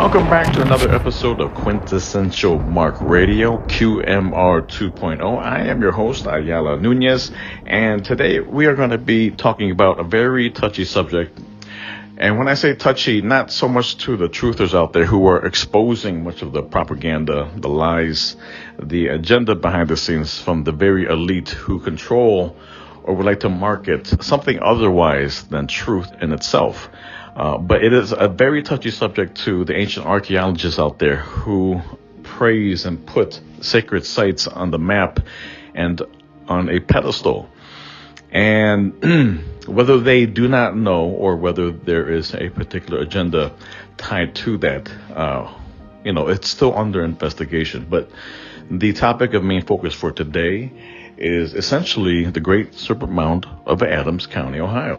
Welcome back to another episode of Quintessential Mark Radio, QMR 2.0. I am your host, Ayala Nunez, and today we are going to be talking about a very touchy subject. And when I say touchy, not so much to the truthers out there who are exposing much of the propaganda, the lies, the agenda behind the scenes from the very elite who control or would like to market something otherwise than truth in itself. But it is a very touchy subject to the ancient archaeologists out there who praise and put sacred sites on the map and on a pedestal. And whether they do not know or whether there is a particular agenda tied to that, it's still under investigation. But the topic of main focus for today is essentially the Great Serpent Mound of Adams County, Ohio.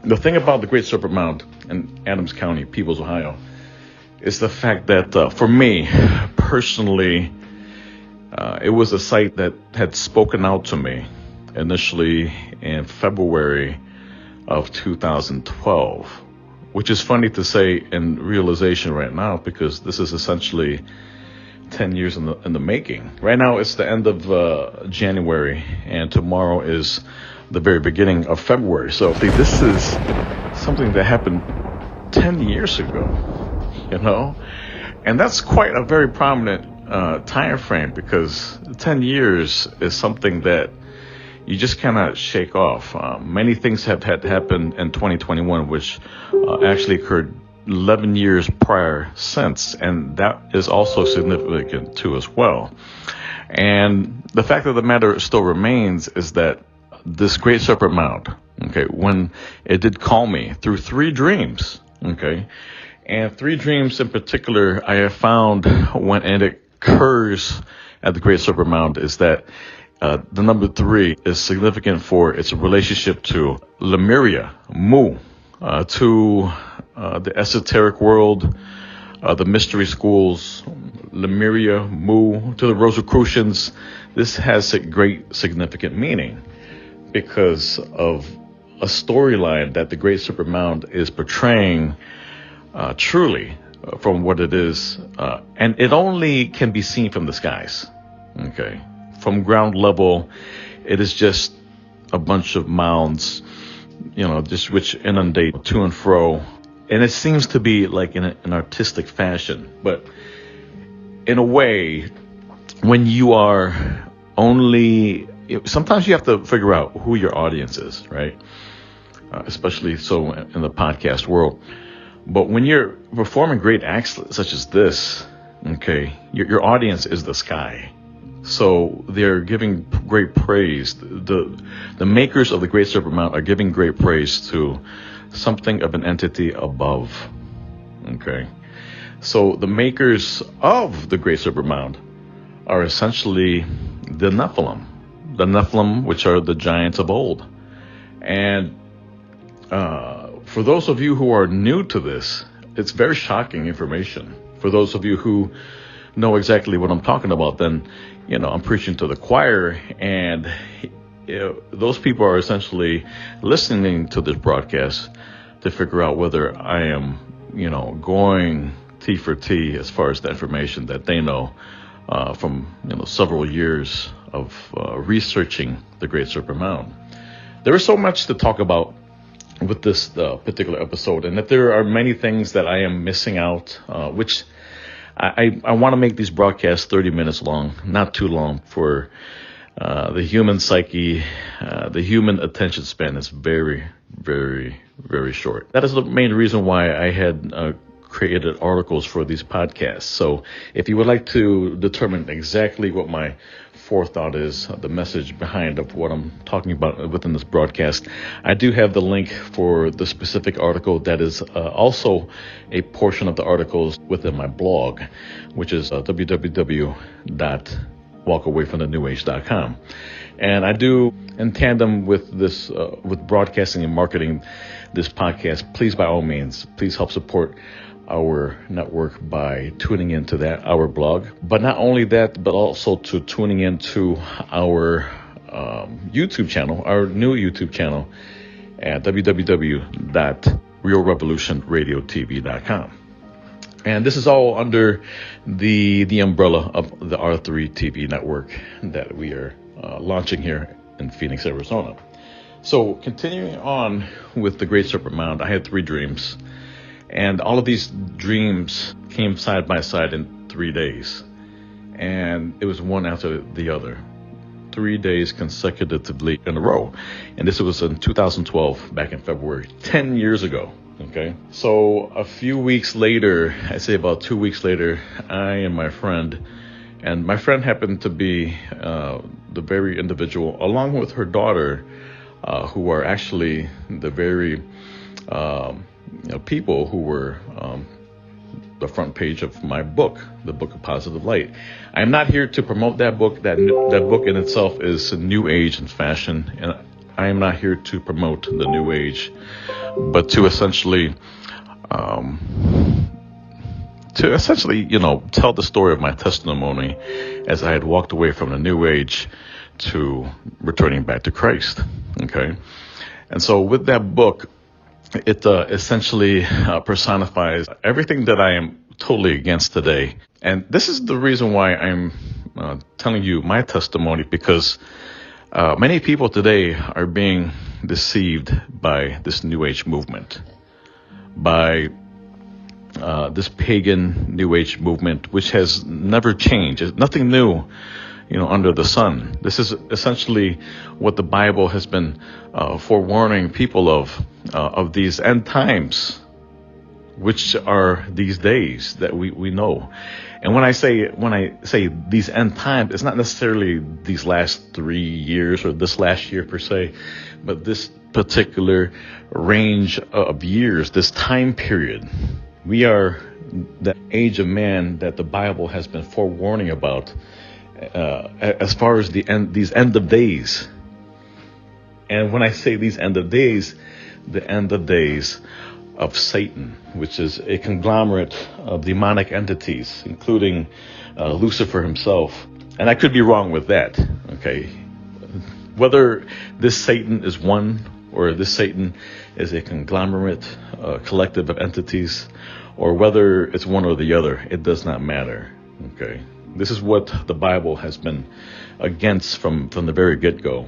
The thing about the Great Serpent Mound in Adams County, Peebles, Ohio, is the fact that for me, personally, it was a site that had spoken out to me initially in February of 2012, which is funny to say in realization right now because this is essentially 10 years in the making. Right now, it's the end of January, and tomorrow is the very beginning of February. So this is something that happened 10 years ago, and that's quite a very prominent time frame because 10 years is something that you just cannot shake off. Many things have had happened in 2021, which actually occurred 11 years prior since, and that is also significant too as well. And the fact of the matter still remains is that this Great Serpent Mound, when it did call me through three dreams, and three dreams in particular I have found when it occurs at the Great Serpent Mound is that the number 3 is significant for its relationship to Lemuria, Mu, to the esoteric world, the mystery schools, Lemuria, Mu, to the Rosicrucians. This has a great significant meaning because of a storyline that the Great Serpent Mound is portraying truly from what it is. And it only can be seen from the skies. From ground level, it is just a bunch of mounds, just which inundate to and fro. And it seems to be like in an artistic fashion. But in a way, when you are sometimes you have to figure out who your audience is, right? Especially so in the podcast world. But when you're performing great acts such as this, your audience is the sky. So they're giving great praise. The makers of the Great Serpent Mound are giving great praise to something of an entity above. So the makers of the Great Serpent Mound are essentially the Nephilm. The Nephilm, which are the giants of old. And for those of you who are new to this, it's very shocking information. For those of you who know exactly what I'm talking about, then, I'm preaching to the choir. And those people are essentially listening to this broadcast to figure out whether I am, going T for T as far as the information that they know from, several years of researching the Great Serpent Mound. There is so much to talk about with this particular episode, and that there are many things that I am missing out, which I want to make these broadcasts 30 minutes long, not too long for the human psyche. The human attention span is very, very, very short. That is the main reason why I had created articles for these podcasts. So if you would like to determine exactly what my forethought is, the message behind of what I'm talking about within this broadcast, I do have the link for the specific article that is also a portion of the articles within my blog, which is www.walkawayfromthenewage.com. And I do, in tandem with this, with broadcasting and marketing this podcast, please, by all means, please help support our network by tuning into our blog. But not only that, but also to tuning into our YouTube channel, our new YouTube channel at www.realrevolutionradiotv.com. And this is all under the umbrella of the R3 TV network that we are launching here in Phoenix, Arizona. So continuing on with the Great Serpent Mound, I had 3 dreams. And all of these dreams came side by side in 3 days. And it was one after the other. 3 days consecutively in a row. And this was in 2012, back in February, 10 years ago. Okay. So a few weeks later, I say about 2 weeks later, I and my friend happened to be the very individual, along with her daughter, who are actually the very people who were the front page of my book, the Book of Positive Light. I am not here to promote that book. That book in itself is New Age and fashion, and I am not here to promote the New Age, but to essentially, tell the story of my testimony as I had walked away from the New Age to returning back to Christ. Okay, and so with that book, it essentially personifies everything that I am totally against today. And this is the reason why I'm telling you my testimony, because many people today are being deceived by this New Age movement, by this pagan New Age movement, which has never changed. It's nothing new, under the sun. This is essentially what the Bible has been forewarning people of these end times, which are these days that we know. And when I say these end times, it's not necessarily these last 3 years or this last year per se, but this particular range of years, this time period. We are the age of man that the Bible has been forewarning about, as far as these end of days. And when I say these end of days, the end of days of Satan, which is a conglomerate of demonic entities, including Lucifer himself. And I could be wrong with that, okay? Whether this Satan is one or this Satan is a conglomerate, collective of entities, or whether it's one or the other, it does not matter, okay? This is what the Bible has been against from the very get-go,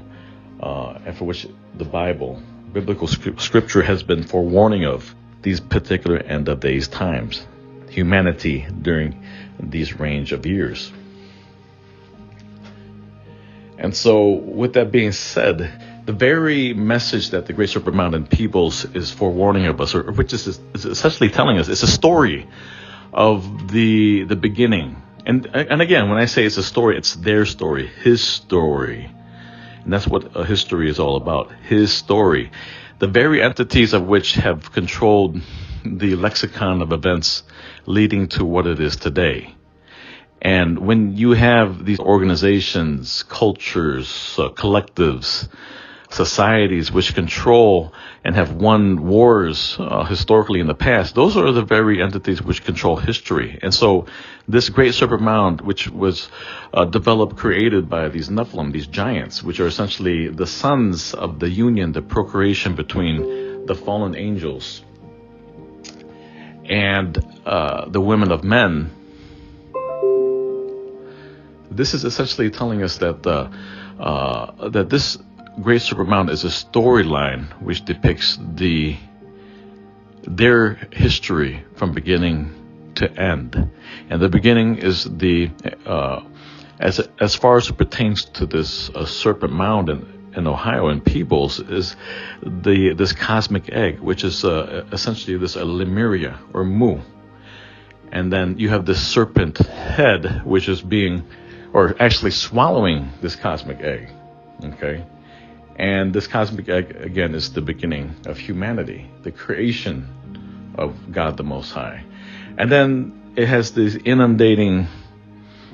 and for which the biblical scripture has been forewarning of these particular end of days times, humanity during these range of years. And so with that being said, the very message that the Great Serpent Mound in Peebles is forewarning of us, or which is essentially telling us, it's a story of the beginning. And again, when I say it's a story, it's their story, his story. And that's what a history is all about, his story. The very entities of which have controlled the lexicon of events leading to what it is today. And when you have these organizations, cultures, collectives, societies which control and have won wars historically in the past, those are the very entities which control history. And so this Great Serpent Mound, which was created by these Nephilm, these giants, which are essentially the sons of the union, the procreation between the fallen angels and the women of men. This is essentially telling us that that this Great Serpent Mound is a storyline which depicts their history from beginning to end. And the beginning is as far as it pertains to this Serpent Mound in Ohio, in Peebles, is this cosmic egg, which is essentially this Lemuria or Mu. And then you have this serpent head, which is actually swallowing this cosmic egg. Okay. And this cosmic egg, again, is the beginning of humanity, the creation of God the Most High. And then it has this inundating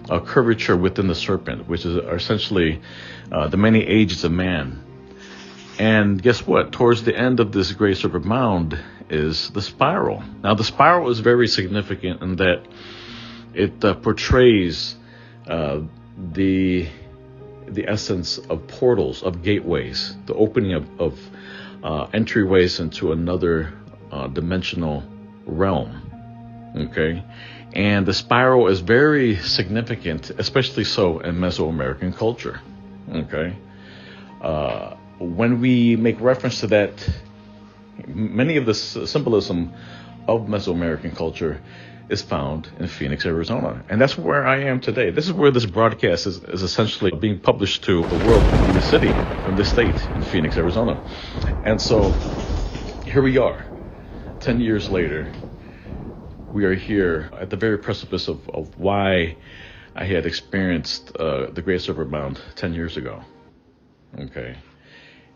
curvature within the serpent, which are essentially the many ages of man. And guess what? Towards the end of this Great Serpent Mound is the spiral. Now, the spiral is very significant in that it portrays the essence of portals, of gateways, the opening of entryways into another dimensional realm. Okay, and the spiral is very significant, especially so in Mesoamerican culture. Okay, when we make reference to that, many of the symbolism of Mesoamerican culture is found in Phoenix, Arizona. And that's where I am today. This is where this broadcast is essentially being published to the world from the city, from the state in Phoenix, Arizona. And so here we are, 10 years later. We are here at the very precipice of why I had experienced the Great Serpent Mound 10 years ago. Okay.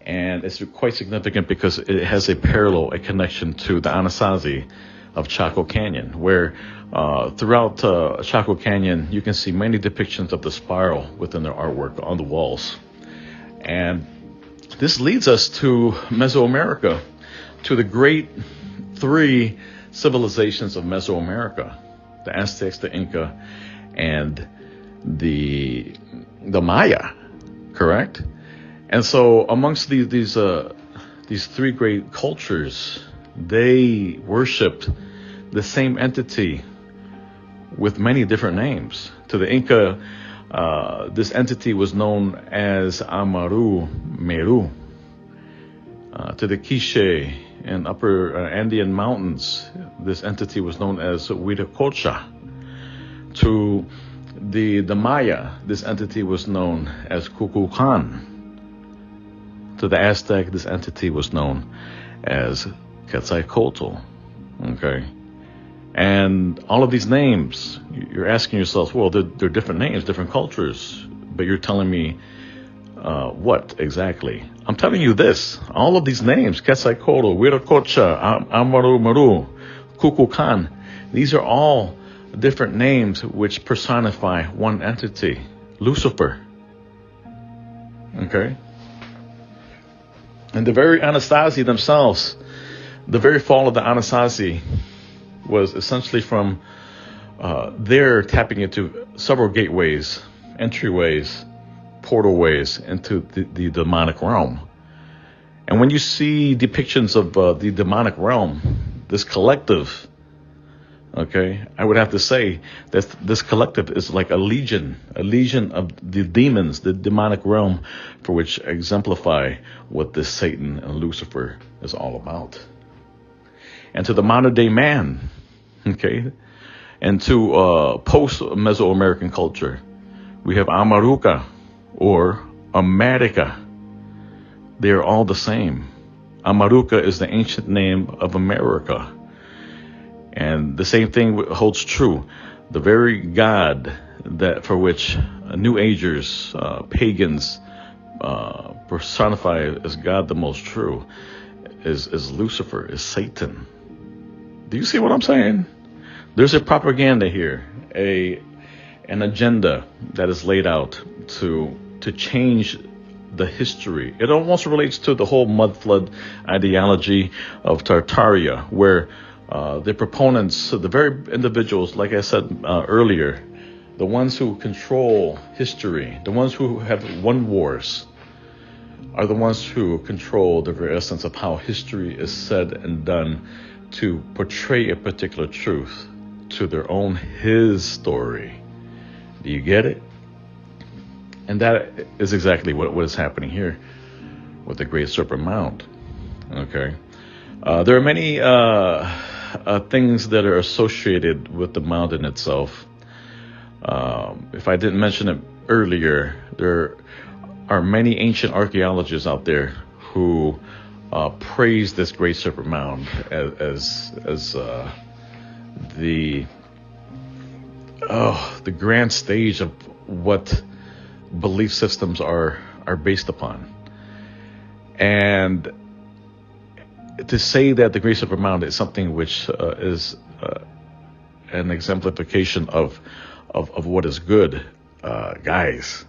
And it's quite significant because it has a parallel, a connection to the Anasazi of Chaco Canyon, where throughout Chaco Canyon, you can see many depictions of the spiral within their artwork on the walls. And this leads us to Mesoamerica, to the great three civilizations of Mesoamerica, the Aztecs, the Inca, and the Maya, correct? And so amongst these three great cultures, they worshipped the same entity with many different names. To the Inca, this entity was known as Amaru Meru. To the Quiche in upper Andean mountains, this entity was known as Huiracocha. To the Maya, this entity was known as Kukulkan. To the Aztec, this entity was known as Quetzalcoatl. Okay. And all of these names, you're asking yourself, well, they're different names, different cultures, but you're telling me what exactly? I'm telling you this. All of these names, Quetzalcoatl, Huiracocha, Amaru Meru, Kukulkan, these are all different names which personify one entity, Lucifer. Okay? And the very Anasazi themselves, the very fall of the Anasazi was essentially from their tapping into several gateways, entryways, portalways into the demonic realm. And when you see depictions of the demonic realm, this collective, okay, I would have to say that this collective is like a legion of the demons, the demonic realm, for which exemplify what this Satan and Lucifer is all about. And to the modern day man, okay, and to post-Mesoamerican culture, we have Amaruca or America. They are all the same. Amaruca is the ancient name of America. And the same thing holds true. The very God that for which New Agers, pagans personify as God the most true is Lucifer, is Satan. Do you see what I'm saying? There's a propaganda here, an agenda that is laid out to change the history. It almost relates to the whole mud flood ideology of Tartaria, where the proponents, the very individuals, like I said earlier, the ones who control history, the ones who have won wars, are the ones who control the very essence of how history is said and done to portray a particular truth to their own his story. Do you get it? And that is exactly what is happening here with the Great Serpent Mound. Okay. There are many things that are associated with the mound in itself. If I didn't mention it earlier, there are many ancient archaeologists out there who praise this Great Serpent Mound as the grand stage of what belief systems are based upon. And to say that the Great Serpent Mound is something which is an exemplification of what is good, guys,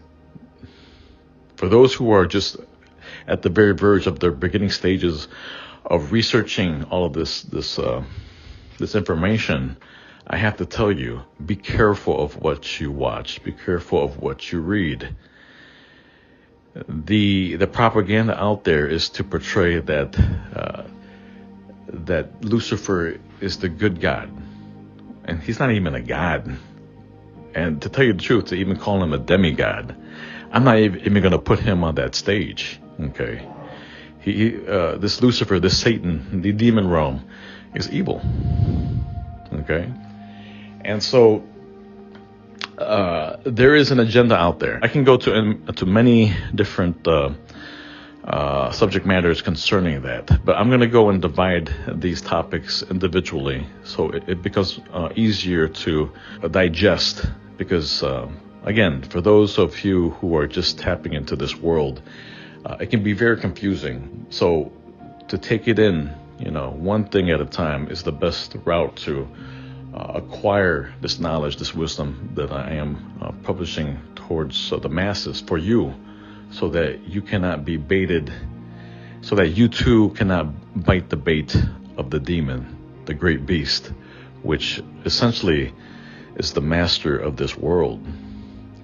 for those who are just at the very verge of their beginning stages of researching all of this information, I have to tell you, be careful of what you watch. Be careful of what you read. The propaganda out there is to portray that Lucifer is the good God, and he's not even a god. And to tell you the truth, to even call him a demigod, I'm not even going to put him on that stage. Okay, this Lucifer, this Satan, the demon realm, is evil. Okay, and so there is an agenda out there. I can go to many different subject matters concerning that, but I'm going to go and divide these topics individually, so it becomes easier to digest. Because again, for those of you who are just tapping into this world, it can be very confusing. So to take it in, one thing at a time is the best route to acquire this knowledge, this wisdom that I am publishing towards the masses for you, so that you cannot be baited, so that you too cannot bite the bait of the demon, the great beast, which essentially is the master of this world.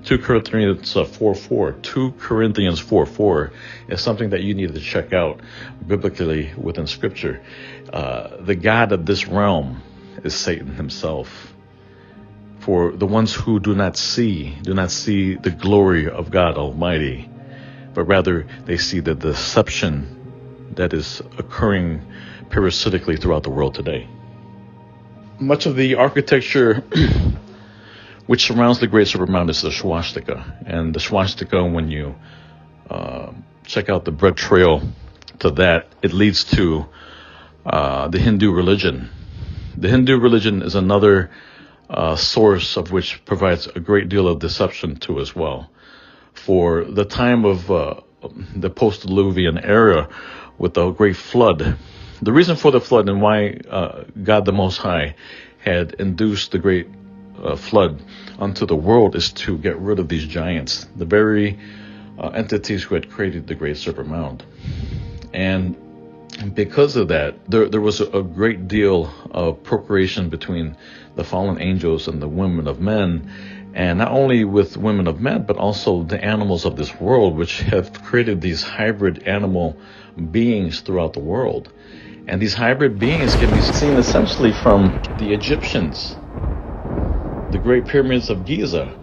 2 Corinthians 4:4. 2 Corinthians 4:4 is something that you need to check out biblically within Scripture. The God of this realm is Satan himself. For the ones who do not see the glory of God Almighty, but rather they see the deception that is occurring parasitically throughout the world today. Much of the architecture which surrounds the Great Serpent Mound is the swastika. And the swastika, when you check out the bread trail to that, it leads to the Hindu religion. The Hindu religion is another source of which provides a great deal of deception too as well. For the time of the post-Diluvian era with the great flood, the reason for the flood and why God the Most High had induced the great flood unto the world is to get rid of these giants, the very entities who had created the Great Serpent Mound. And because of that, there was a great deal of procreation between the fallen angels and the women of men, and not only with women of men, but also the animals of this world, which have created these hybrid animal beings throughout the world. And these hybrid beings can be seen essentially from the Egyptians, the Great Pyramids of Giza,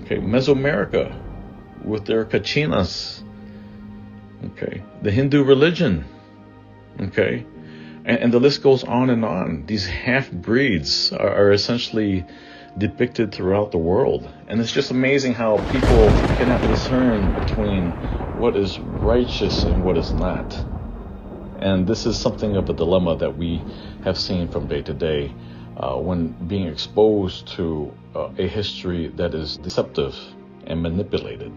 Mesoamerica with their kachinas, the Hindu religion, and the list goes on and on. These half-breeds are essentially depicted throughout the world. And it's just amazing how people cannot discern between what is righteous and what is not. And this is something of a dilemma that we have seen from day to day when being exposed to a history that is deceptive and manipulated.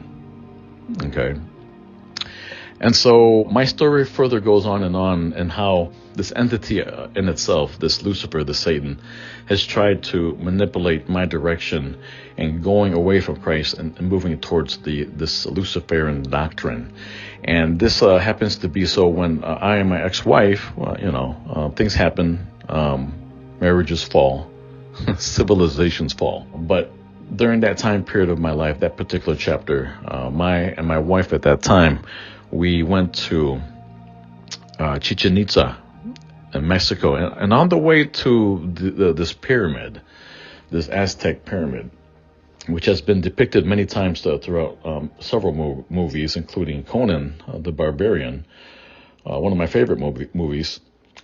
And so my story further goes on and how this entity in itself, this Lucifer, the Satan, has tried to manipulate my direction and going away from Christ and moving towards this Luciferian doctrine. And this happens to be so when I and my ex-wife, things happen, marriages fall, civilizations fall. But during that time period of my life, that particular chapter, my wife at that time, we went to Chichen Itza in Mexico, and on the way to this pyramid, this Aztec pyramid, which has been depicted many times throughout several movies, including Conan the Barbarian, one of my favorite movies.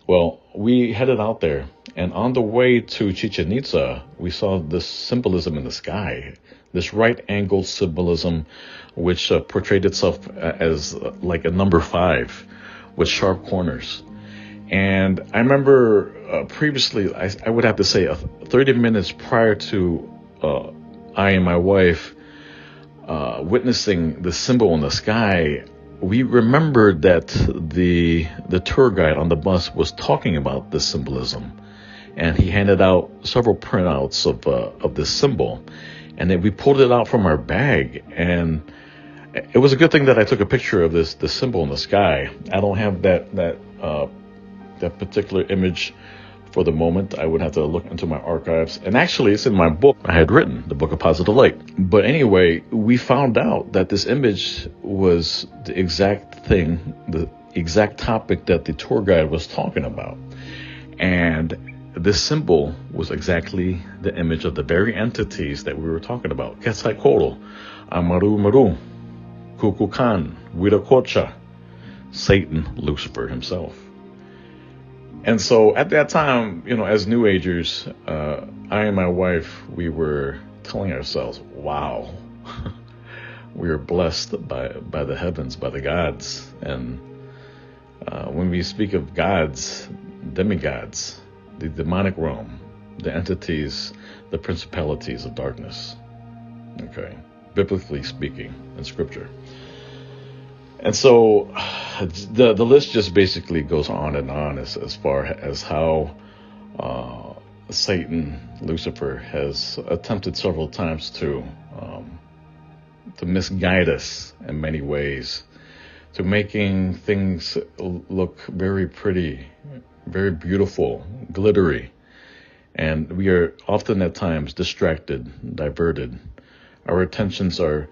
Well, we headed out there, and on the way to Chichen Itza, we saw this symbolism in the sky, this right-angled symbolism, which portrayed itself as like a number 5 with sharp corners. And I remember previously, I would have to say 30 minutes prior to I and my wife witnessing the symbol in the sky, we remembered that the tour guide on the bus was talking about this symbolism, and he handed out several printouts of this symbol, and then we pulled it out from our bag, and it was a good thing that I took a picture of this symbol in the sky. I don't have that particular image for the moment. I would have to look into my archives. And actually, it's in my book I had written, the Book of Positive Light. But anyway, we found out that this image was the exact thing, the exact topic that the tour guide was talking about. And this symbol was exactly the image of the very entities that we were talking about. Quetzalcoatl, Amaru Maru, Kukulkan, Huitlacocha, Satan, Lucifer himself. And so at that time, as New Agers, I and my wife, we were telling ourselves, wow, we are blessed by the heavens, by the gods. And when we speak of gods, demigods, the demonic realm, the entities, the principalities of darkness, okay, biblically speaking, in Scripture. And so the list just basically goes on and on as far as how Satan, Lucifer, has attempted several times to misguide us in many ways, to making things look very pretty, very beautiful, glittery. And we are often at times distracted, diverted. Our attentions are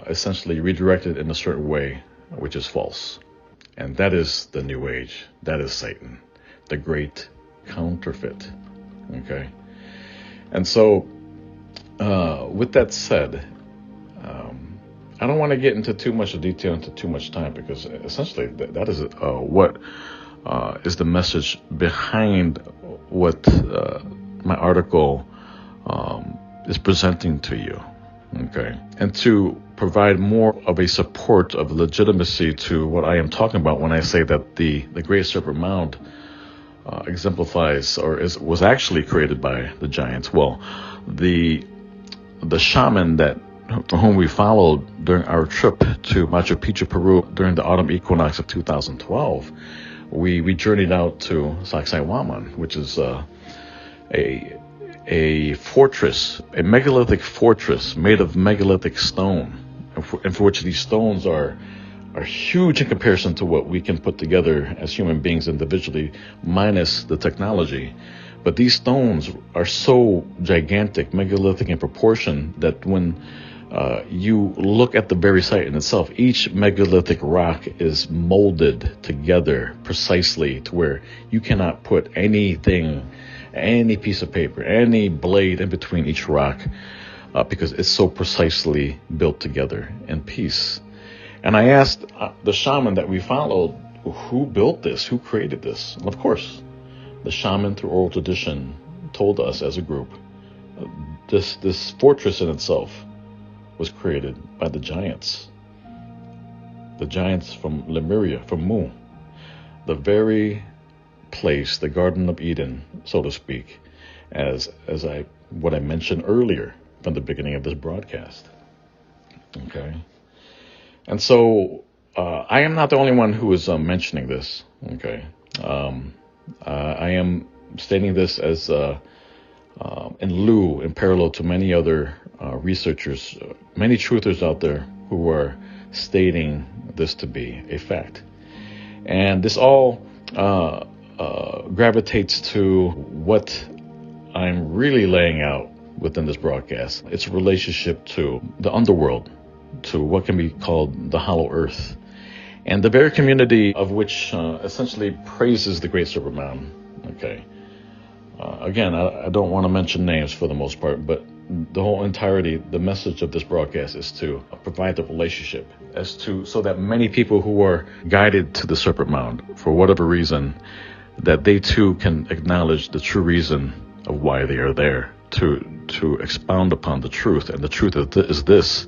essentially redirected in a certain way, which is false. And that is the New Age. That is Satan, the great counterfeit. Okay? And so, with that said, I don't want to get into too much detail, into too much time, because essentially that is what is the message behind what my article is presenting to you. Okay, and to provide more of a support of legitimacy to what I am talking about when I say that the Great Serpent Mound exemplifies or was actually created by the giants. Well, the shaman for whom we followed during our trip to Machu Picchu, Peru, during the autumn equinox of 2012, we journeyed out to Sacsayhuaman, which is a fortress, a megalithic fortress made of megalithic stone, and for which these stones are huge in comparison to what we can put together as human beings individually, minus the technology. But these stones are so gigantic, megalithic in proportion, that when you look at the very site in itself, each megalithic rock is molded together precisely to where you cannot put anything, any piece of paper, any blade in between each rock, because it's so precisely built together in piece. And I asked the shaman that we followed, who built this? Who created this? And of course, the shaman, through oral tradition, told us as a group, this fortress in itself was created by the giants. The giants from Lemuria, from Mu. The very place, the Garden of Eden, so to speak, what I mentioned earlier from the beginning of this broadcast. Okay? And so I am not the only one who is mentioning this. Okay? I am stating this as in parallel to many other researchers, many truthers out there who are stating this to be a fact. And this all gravitates to what I'm really laying out within this broadcast. Its relationship to the underworld, to what can be called the hollow earth, and the very community of which essentially praises the Great Serpent Mound. Okay. Again, I don't want to mention names for the most part, but the whole entirety, the message of this broadcast is to provide the relationship so that many people who are guided to the Serpent Mound, for whatever reason, that they too can acknowledge the true reason of why they are there, to expound upon the truth. And the truth is this: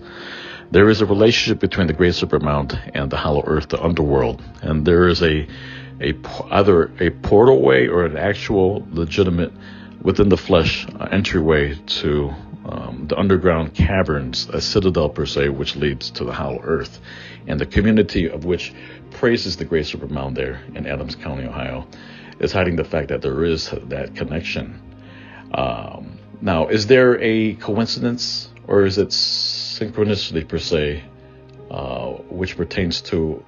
there is a relationship between the Great Serpent Mound and the hollow earth, the underworld, and there is either a portal way or an actual legitimate within the flesh entryway to the underground caverns, a citadel per se, which leads to the hollow earth, and the community of which praises the Great Serpent Mound there in Adams County, Ohio, is hiding the fact that there is that connection. Now, is there a coincidence, or is it synchronicity per se, which pertains to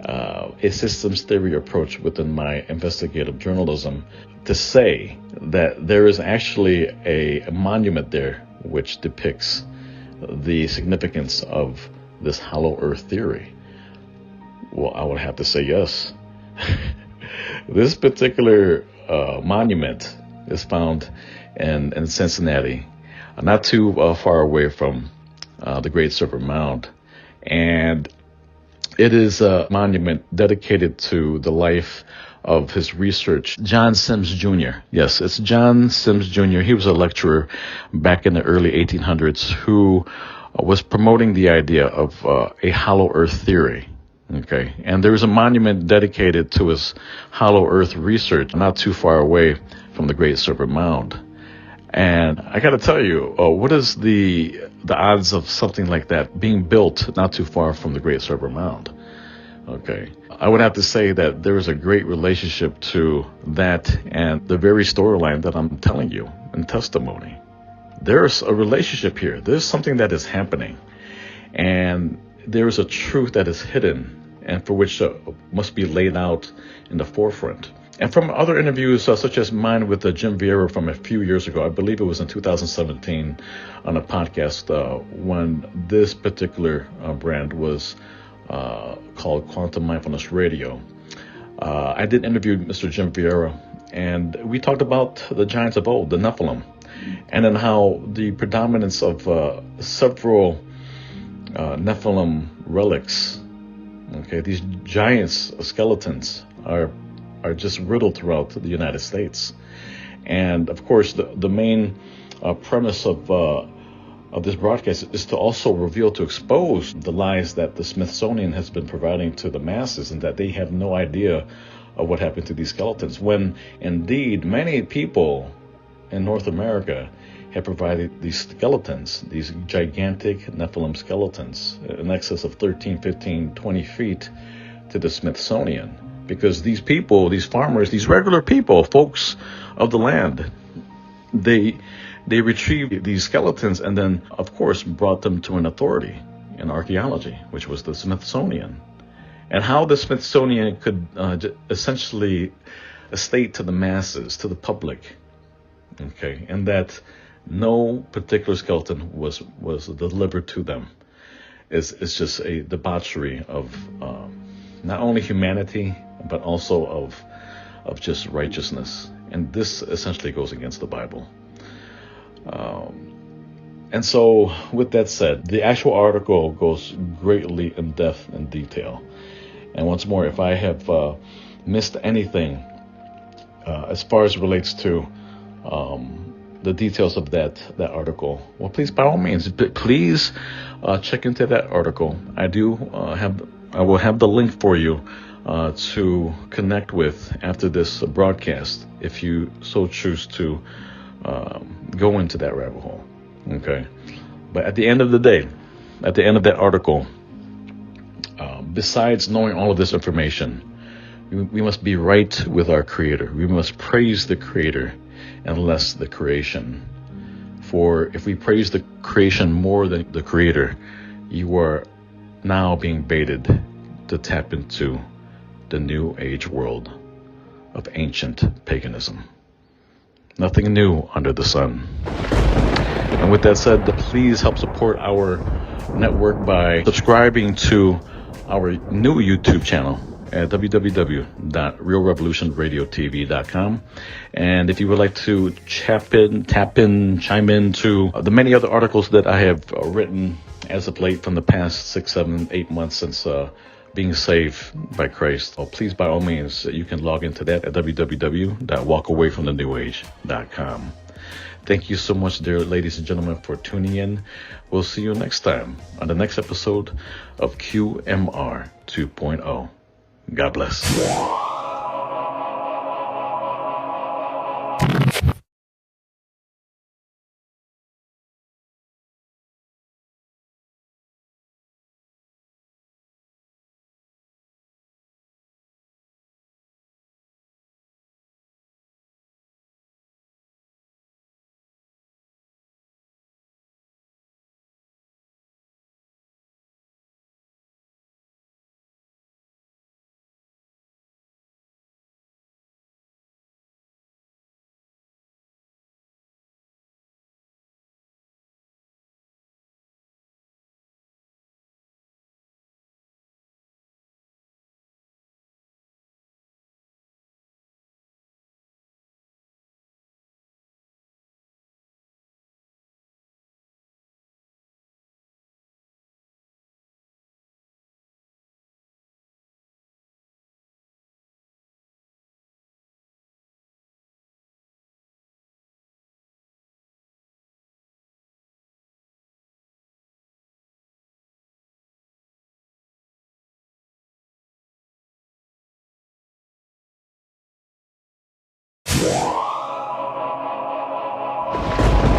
a systems theory approach within my investigative journalism, to say that there is actually a monument there which depicts the significance of this hollow earth theory? Well, I would have to say yes. This particular monument is found in Cincinnati, not too far away from the Great Serpent Mound. And it is a monument dedicated to the life of his research, John Sims Jr. Yes, it's John Sims Jr. He was a lecturer back in the early 1800s who was promoting the idea of a hollow earth theory. Okay, and there is a monument dedicated to his hollow earth research not too far away from the Great Serpent Mound. And I got to tell you, what is the odds of something like that being built not too far from the Great Serpent Mound? Okay, I would have to say that there is a great relationship to that and the very storyline that I'm telling you in testimony. There's a relationship here. There's something that is happening, and there is a truth that is hidden and for which must be laid out in the forefront. And from other interviews, such as mine with Jim Vieira from a few years ago, I believe it was in 2017 on a podcast when this particular brand was called Quantum Mindfulness Radio. I did interview Mr. Jim Vieira, and we talked about the giants of old, the Nephilm, and then how the predominance of several Nephilim relics, okay, these giants, skeletons, are just riddled throughout the United States. And of course, the main premise of this broadcast is to also reveal, to expose the lies that the Smithsonian has been providing to the masses, and that they have no idea of what happened to these skeletons, when indeed many people in North America have provided these skeletons, these gigantic Nephilim skeletons, in excess of 13, 15, 20 feet to the Smithsonian. Because these people, these farmers, these regular people, folks of the land, they retrieved these skeletons and then, of course, brought them to an authority in archaeology, which was the Smithsonian. And how the Smithsonian could essentially state to the masses, to the public, okay, and that no particular skeleton was delivered to them is just a debauchery of not only humanity, but also of just righteousness. And this essentially goes against the Bible. And so, with that said, the actual article goes greatly in depth and detail. And once more, if I have missed anything as far as relates to the details of that article, well, please, by all means, please check into that article. I will have the link for you to connect with after this broadcast, if you so choose to go into that rabbit hole. Okay, but at the end of the day, at the end of that article, besides knowing all of this information, we must be right with our Creator. We must praise the Creator and less the creation. For if we praise the creation more than the Creator, you are now being baited to tap into the New Age world of ancient paganism. Nothing new under the sun. And with that said, please help support our network by subscribing to our new YouTube channel at www.realrevolutionradiotv.com. And if you would like to chime in to the many other articles that I have written as of late from the past 6, 7, 8 months since being saved by Christ, please, by all means, you can log into that at www.walkawayfromthenewage.com. Thank you so much, dear ladies and gentlemen, for tuning in. We'll see you next time on the next episode of QMR 2.0. God bless.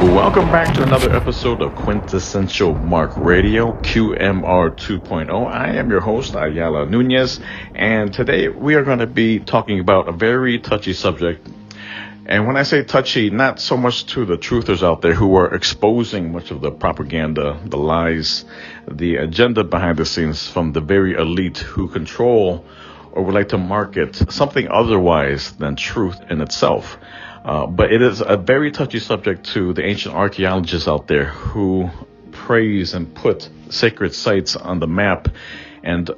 Welcome back to another episode of Quintessential Mark Radio, QMR 2.0. I am your host, Ayala Nunez, and today we are going to be talking about a very touchy subject. And when I say touchy, not so much to the truthers out there who are exposing much of the propaganda, the lies, the agenda behind the scenes from the very elite who control or would like to market something otherwise than truth in itself. But it is a very touchy subject to the ancient archaeologists out there who praise and put sacred sites on the map and